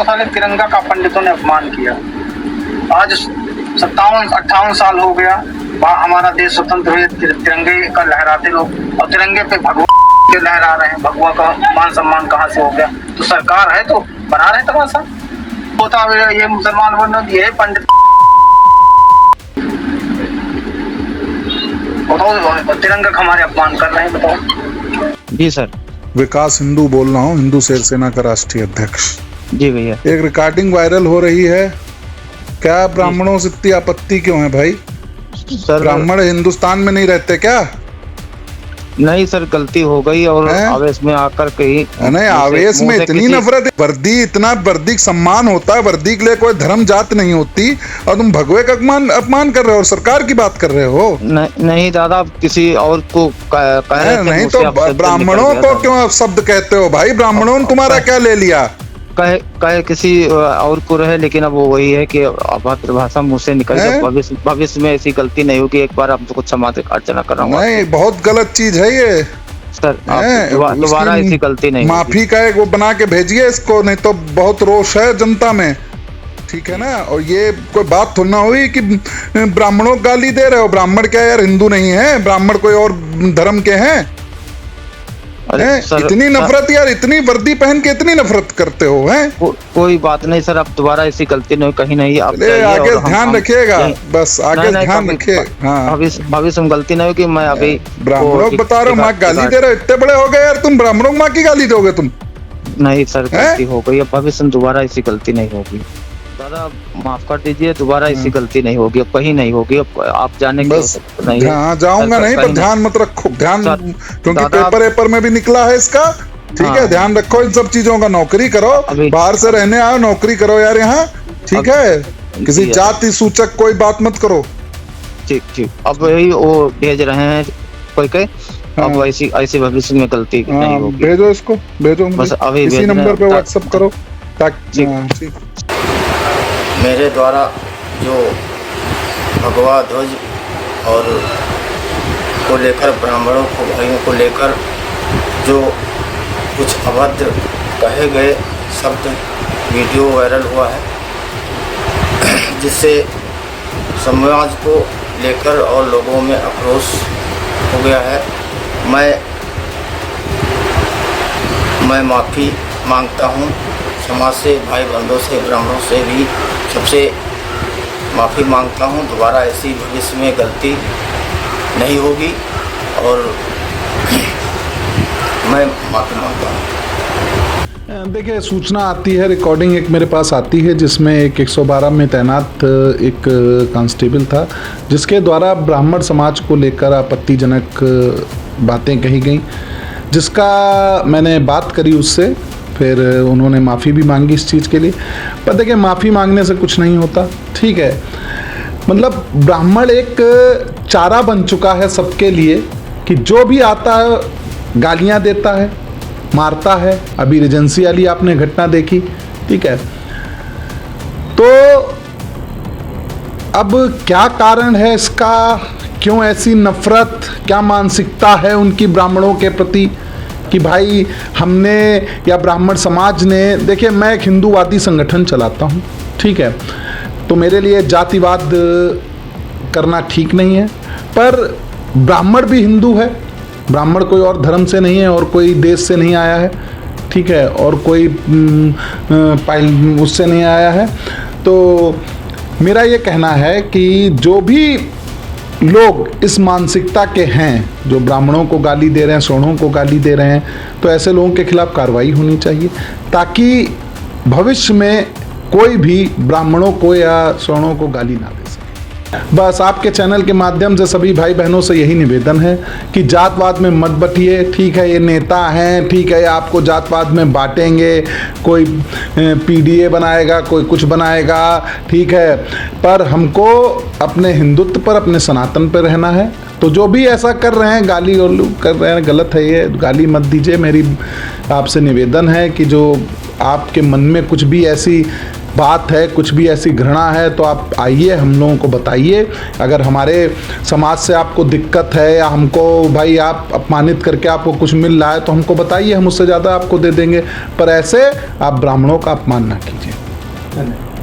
साले तिरंगा का पंडितों ने अपमान किया। आज 57-58 साल हो गया, हमारा देश स्वतंत्र हुए, तिरंगे का लहराते लोग, और तिरंगे पे भगवा के लहरा रहे हैं। भगवा का मान सम्मान कहाँ से हो गया? तो सरकार है तो बना रहे तमाशा होता। ये मुसलमान बन दिए पंडित, बताओ तिरंगा का हमारे अपमान कर रहे हैं, बताओ। जी सर। विकास हिंदू बोल रहा हूँ, हिंदू शेर सेना का राष्ट्रीय अध्यक्ष। जी भैया। एक रिकॉर्डिंग वायरल हो रही है, क्या ब्राह्मणों से इतनी आपत्ति क्यों है भाई? सर ब्राह्मण हिंदुस्तान में नहीं रहते क्या? नहीं सर, गलती हो गई और आवेश में आकर कहीं नहीं, आवेश में इतनी नफरत। वर्दी, इतना वर्दी सम्मान होता है, वर्दी के लिए कोई धर्म जात नहीं होती, और तुम भगवे का अपमान कर रहे हो और सरकार की बात कर रहे हो। नहीं दादा, आप किसी और को कह रहे थे। नहीं तो ब्राह्मणों को क्यों शब्द कहते हो भाई? ब्राह्मणों ने तुम्हारा क्या ले लिया? कहे किसी और को रहे, लेकिन अब वो वही है कि अभद्र भाषा मुंह से निकल जाए। भविष्य में ऐसी गलती नहीं होगी। एक बार आपको कुछ क्षमा अर्चना कर रहा हूँ। नहीं, बहुत गलत चीज है ये सर, दोबारा ऐसी गलती नहीं। माफी का एक वो बना के भेजिए इसको, नहीं तो बहुत रोष है जनता में, ठीक है ना? और ये कोई बात थोड़ी ना हुई कि ब्राह्मणों को गाली दे रहे हो। ब्राह्मण क्या यार हिंदू नहीं है? ब्राह्मण कोई और धर्म के हैं? इतनी नफरत यार, इतनी वर्दी पहन के इतनी नफरत करते हो हैं? कोई बात नहीं सर, अब दोबारा ऐसी गलती नहीं, कहीं नहीं। आप आगे ध्यान रखिएगा, बस आगे ध्यान रखिए। भविष्य में गलती नहीं होगी। मैं अभी ब्राह्मणों को बता रहा हूँ, माँ गाली दे रहे हो। इतने बड़े हो गए यार तुम, ब्राह्मणों को माँ की गाली दोगे तुम? नहीं सर, गलती हो गई। अब भविष्य में दोबारा ऐसी गलती नहीं होगी। दादा माफ कर दीजिए, दोबारा ऐसी गलती नहीं होगी, अब कहीं नहीं होगी। अब आप जाने बस नहीं जाऊंगा नहीं, पर ध्यान मत रखो, ध्यान, क्योंकि पेपर में भी निकला है इसका, ठीक है? ध्यान रखो इन सब चीजों का। नौकरी करो, बाहर से रहने आओ, नौकरी करो यार यहाँ, ठीक है? किसी जाति सूचक कोई बात मत करो। ठीक। अब वही वो भेज रहे हैं कोई के, अब ऐसी भविष्य में गलती नहीं होगी। भेजो इसको, भेजो बस अभी इसी नंबर पे व्हाट्सएप करो ताकि। मेरे द्वारा जो भगवा ध्वज और को लेकर, ब्राह्मणों को, भाइयों को लेकर जो कुछ अभद्र कहे गए शब्द वीडियो वायरल हुआ है, जिससे समाज को लेकर और लोगों में आक्रोश हो गया है। मैं माफ़ी मांगता हूँ समाज से, भाई बंधुओं से, ब्राह्मणों से भी, सबसे माफ़ी मांगता हूँ। दोबारा ऐसी भविष्य में गलती नहीं होगी और मैं माफ़ी मांगता हूँ। देखिए, सूचना आती है, रिकॉर्डिंग एक मेरे पास आती है, जिसमें एक 112 में तैनात एक कांस्टेबल था, जिसके द्वारा ब्राह्मण समाज को लेकर आपत्तिजनक बातें कही गई, जिसका मैंने बात करी उससे। फिर उन्होंने माफ़ी भी मांगी इस चीज़ के लिए। पर देखिए, माफ़ी मांगने से कुछ नहीं होता, ठीक है? मतलब ब्राह्मण एक चारा बन चुका है सबके लिए, कि जो भी आता है गालियां देता है, मारता है। अभी रिजेंसी वाली आपने घटना देखी, ठीक है? तो अब क्या कारण है इसका? क्यों ऐसी नफरत? क्या मानसिकता है उनकी ब्राह्मणों के प्रति कि भाई हमने या ब्राह्मण समाज ने? देखिए, मैं एक हिंदूवादी संगठन चलाता हूँ, ठीक है? तो मेरे लिए जातिवाद करना ठीक नहीं है, पर ब्राह्मण भी हिंदू है। ब्राह्मण कोई और धर्म से नहीं है और कोई देश से नहीं आया है, ठीक है? और कोई उससे नहीं आया है। तो मेरा ये कहना है कि जो भी लोग इस मानसिकता के हैं, जो ब्राह्मणों को गाली दे रहे हैं, सवर्णों को गाली दे रहे हैं, तो ऐसे लोगों के खिलाफ कार्रवाई होनी चाहिए, ताकि भविष्य में कोई भी ब्राह्मणों को या सवर्णों को गाली ना दे सके। बस आपके चैनल के माध्यम से सभी भाई बहनों से यही निवेदन है कि जातवाद में मत बटिए, ठीक है? ये नेता हैं, ठीक है? आपको जातवाद में बांटेंगे, कोई पीडीए बनाएगा, कोई कुछ बनाएगा, ठीक है? पर हमको अपने हिंदुत्व पर, अपने सनातन पर रहना है। तो जो भी ऐसा कर रहे हैं, गाली और कर रहे हैं, गलत है ये, गाली मत दीजिए। मेरी आपसे निवेदन है कि जो आपके मन में कुछ भी ऐसी बात है, कुछ भी ऐसी घृणा है तो आप आइए, हम लोगों को बताइए। अगर हमारे समाज से आपको दिक्कत है या हमको भाई आप अपमानित करके आपको कुछ मिल रहा है तो हमको बताइए, हम उससे ज़्यादा आपको दे देंगे, पर ऐसे आप ब्राह्मणों का अपमान ना कीजिए। धन्यवाद।